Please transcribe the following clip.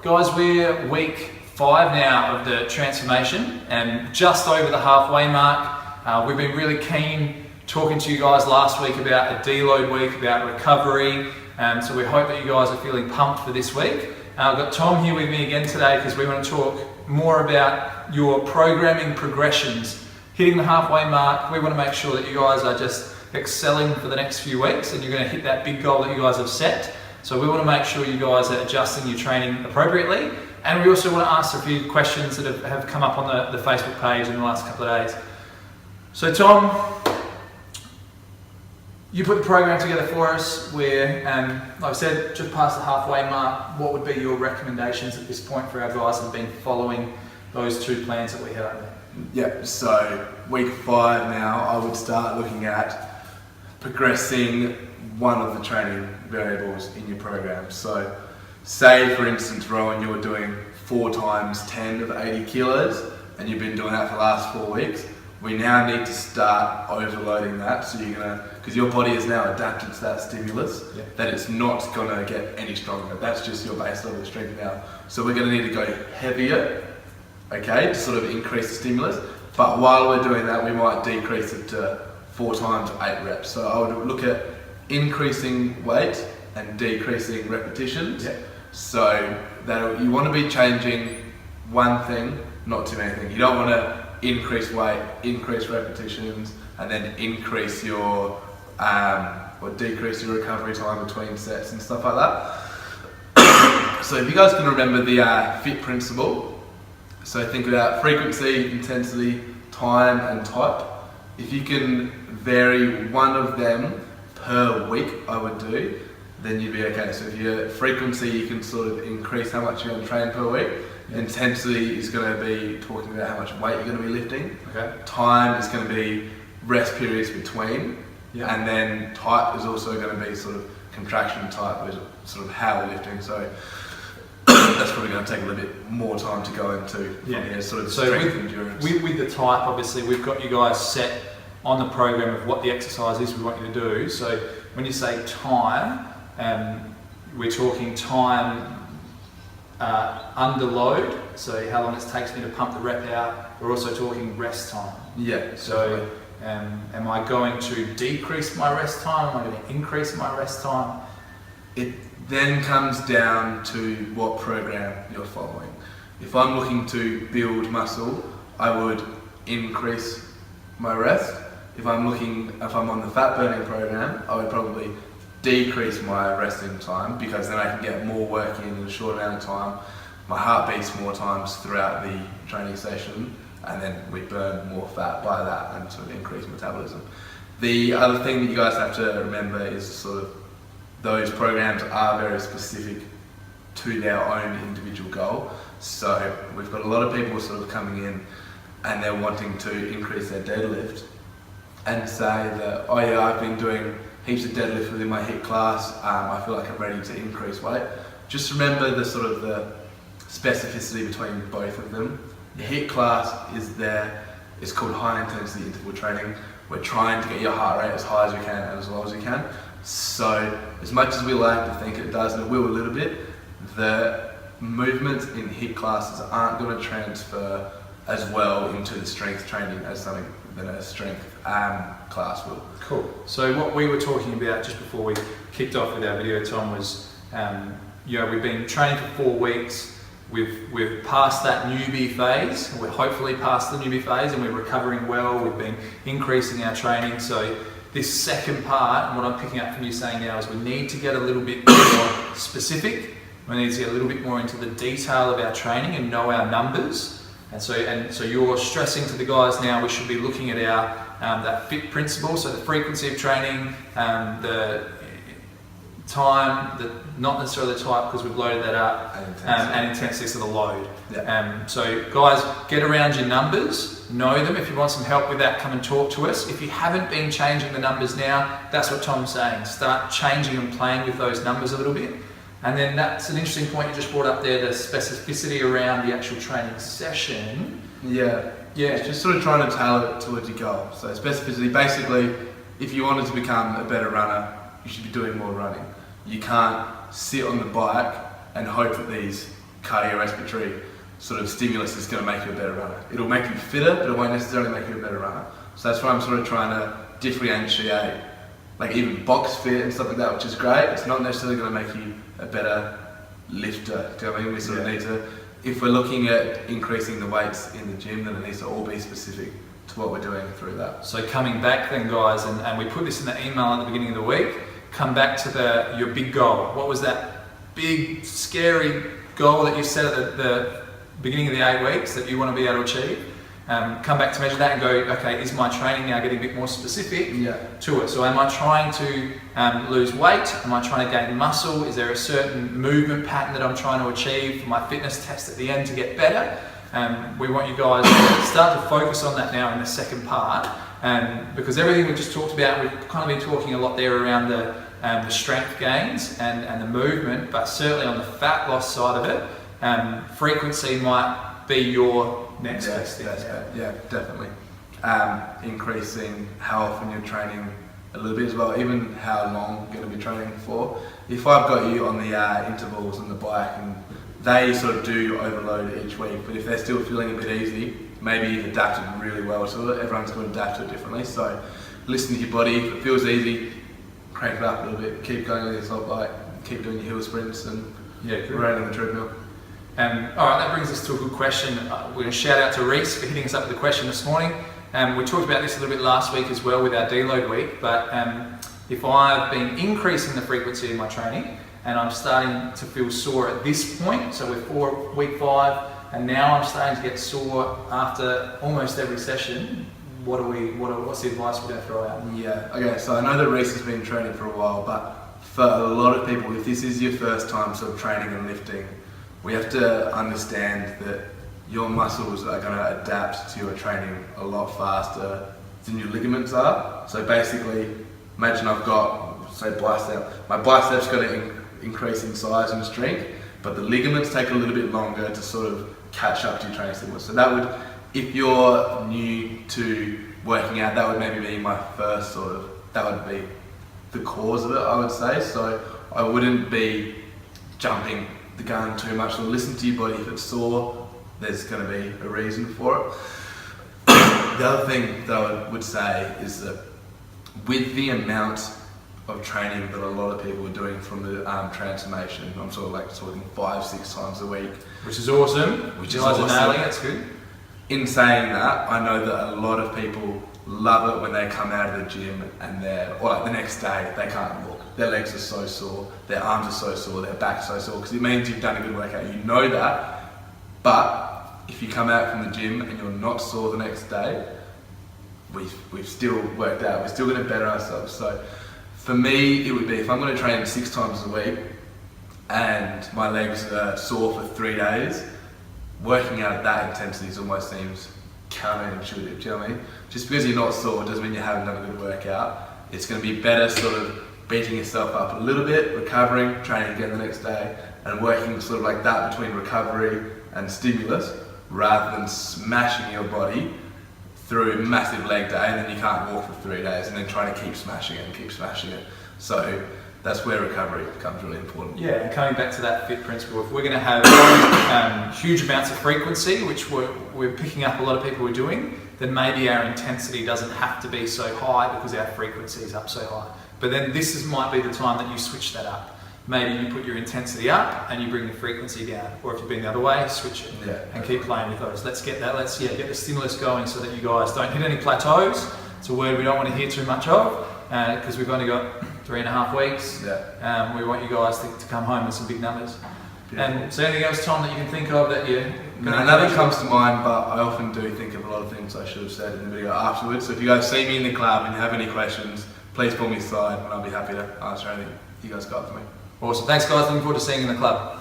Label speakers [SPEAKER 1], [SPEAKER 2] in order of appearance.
[SPEAKER 1] Guys, we're week 5 now of the transformation and just over the halfway mark. We've been really keen talking to you guys last week about a deload week, about recovery. So we hope that you guys are feeling pumped for this week. I've got Tom here with me again today because we want to talk more about your programming progressions. Hitting the halfway mark, we want to make sure that you guys are just excelling for the next few weeks and you're going to hit that big goal that you guys have set. So we want to make sure you guys are adjusting your training appropriately. And we also want to answer a few questions that have come up on the Facebook page in the last couple of days. So Tom, you put the program together for us. We're, like I said, just past the halfway mark. What would be your recommendations at this point for our guys that have been following those 2 plans that we had up there?
[SPEAKER 2] Yep, so week 5 now, I would start looking at progressing one of the training variables in your program. So say for instance, Rowan, you're doing 4 times 10 of 80 kilos and you've been doing that for the last 4 weeks. We now need to start overloading that. So you're gonna, because your body is now adapted to that stimulus, that it's not gonna get any stronger. That's just your base level of strength now. So we're gonna need to go heavier, okay, to sort of increase the stimulus. But while we're doing that, we might decrease it to 4 times 8 reps. So I would look at increasing weight and decreasing repetitions. So that you want to be changing one thing, not too many things. You don't want to increase weight, increase repetitions, and then increase your or decrease your recovery time between sets and stuff like that. So if you guys can remember the FIT principle, so think about frequency, intensity, time, and type. If you can vary one of them per week, I would do, then you'd be okay. So if your frequency, you can sort of increase how much you're going to train per week. Intensity is going to be talking about how much weight you're going to be lifting. Time is going to be rest periods between. And then type is also going to be sort of contraction type, which is sort of how we're lifting. So that's probably going to take a little bit more time to go into sort of strength and endurance.
[SPEAKER 1] With the type, obviously, we've got you guys set on the program of what the exercise is we want you to do. So when you say time, we're talking time under load, so how long it takes me to pump the rep out. We're also talking rest time. So am I going to decrease my rest time? Am I going to increase my rest time?
[SPEAKER 2] It then comes down to what program you're following. If I'm looking to build muscle, I would increase my rest. If I'm on the fat burning program, I would probably decrease my resting time because then I can get more work in a short amount of time. My heart beats more times throughout the training session and then we burn more fat by that and sort of increase metabolism. The other thing that you guys have to remember is sort of those programs are very specific to their own individual goal. So we've got a lot of people sort of coming in and they're wanting to increase their deadlift and say that, oh yeah, I've been doing heaps of deadlift within my HIIT class, I feel like I'm ready to increase weight. Just remember the sort of the specificity between both of them. The HIIT class is there, it's called high intensity interval training. We're trying to get your heart rate as high as we can and as low as we can. So as much as we like to think it does, and it will a little bit, the movements in HIIT classes aren't going to transfer as well into the strength training as something than a strength class will.
[SPEAKER 1] Cool. So what we were talking about just before we kicked off with our video, Tom, was we've been training for 4 weeks. We've passed that newbie phase. We're hopefully past the newbie phase and we're recovering well. We've been increasing our training. So this second part, and what I'm picking up from you saying now, is we need to get a little bit more specific. We need to get a little bit more into the detail of our training and know our numbers. And so you're stressing to the guys now we should be looking at our that FIT principle, so the frequency of training, the time, not necessarily the type because we've loaded that up, and intensity, so the load. So guys, get around your numbers, know them. If you want some help with that, come and talk to us. If you haven't been changing the numbers now, that's what Tom's saying. Start changing and playing with those numbers a little bit. And then that's an interesting point you just brought up there, the specificity around the actual training session.
[SPEAKER 2] It's just sort of trying to tailor it towards your goal. So specificity, basically, if you wanted to become a better runner, you should be doing more running. You can't sit on the bike and hope that these cardiorespiratory sort of stimulus is going to make you a better runner. It'll make you fitter, but it won't necessarily make you a better runner. So that's why I'm sort of trying to differentiate, like even box fit and stuff like that, which is great. It's not necessarily going to make you a better lifter. Do you know what I mean? We sort of need to, if we're looking at increasing the weights in the gym, then it needs to all be specific to what we're doing through that.
[SPEAKER 1] So coming back then, guys, and we put this in the email at the beginning of the week, come back to your big goal. What was that big, scary goal that you set at the beginning of the 8 weeks that you want to be able to achieve? Come back to measure that and go, okay, is my training now getting a bit more specific to it? So am I trying to lose weight? Am I trying to gain muscle? Is there a certain movement pattern that I'm trying to achieve for my fitness test at the end to get better? We want you guys to start to focus on that now in the second part, because everything we just talked about, we've kind of been talking a lot there around the strength gains and the movement, but certainly on the fat loss side of it, frequency might be your next best thing.
[SPEAKER 2] Yeah, definitely. Increasing how often you're training a little bit as well, even how long you're going to be training for. If I've got you on the intervals on the bike and they sort of do overload each week, but if they're still feeling a bit easy, maybe you've adapted really well to it. Everyone's going to adapt to it differently, so listen to your body. If it feels easy, crank it up a little bit, keep going with your assault bike, keep doing your hill sprints and running on the treadmill.
[SPEAKER 1] All right, that brings us to a good question. We're going to shout out to Reese for hitting us up with the question this morning. We talked about this a little bit last week as well with our deload week, but if I've been increasing the frequency of my training and I'm starting to feel sore at this point, so we're week 5, and now I'm starting to get sore after almost every session, what's the advice we're going to throw out?
[SPEAKER 2] Yeah, okay, so I know that Reese has been training for a while, but for a lot of people, if this is your first time sort of training and lifting, we have to understand that your muscles are going to adapt to your training a lot faster than your ligaments are. So basically, imagine I've got, say, bicep. My bicep's going to increase in size and strength, but the ligaments take a little bit longer to sort of catch up to your training stimulus. So that would, if you're new to working out, that would maybe be my first sort of, that would be the cause of it, I would say. So I wouldn't be jumping the gun too much. So listen to your body. If it's sore, there's going to be a reason for it. The other thing that I would say is that with the amount of training that a lot of people are doing from the transformation, I'm sort of like talking 5-6 times a week,
[SPEAKER 1] which is awesome.
[SPEAKER 2] Which is awesome.
[SPEAKER 1] Nailing, that's good.
[SPEAKER 2] In saying that, I know that a lot of people love it when they come out of the gym and or like the next day, they can't walk. Their legs are so sore, their arms are so sore, their back's so sore, because it means you've done a good workout. You know that, but if you come out from the gym and you're not sore the next day, we've still worked out, we're still going to better ourselves. So for me, it would be if I'm going to train 6 times a week and my legs are sore for 3 days, working out at that intensity almost seems counterintuitive. Do you know what I mean? Just because you're not sore doesn't mean you haven't done a good workout. It's going to be better sort of beating yourself up a little bit, recovering, training again the next day, and working sort of like that between recovery and stimulus, rather than smashing your body through a massive leg day and then you can't walk for 3 days and then trying to keep smashing it and keep smashing it. So that's where recovery becomes really important.
[SPEAKER 1] Yeah, and coming back to that fit principle, if we're going to have huge amounts of frequency, which we're picking up a lot of people are doing, then maybe our intensity doesn't have to be so high because our frequency is up so high. But then might be the time that you switch that up. Maybe you put your intensity up and you bring the frequency down, or if you've been the other way, switch it and keep playing with those. Let's get that. Let's get the stimulus going so that you guys don't hit any plateaus. It's a word we don't want to hear too much of because we've only got 3.5 weeks. We want you guys to come home with some big numbers. And so anything else, Tom, that you can think of that you're
[SPEAKER 2] nothing comes to mind, but I often do think of a lot of things I should have said in the video afterwards. So if you guys see me in the club and you have any questions, please pull me aside and I'll be happy to answer anything you guys got for me.
[SPEAKER 1] Awesome. Thanks, guys. Looking forward to seeing you in the club.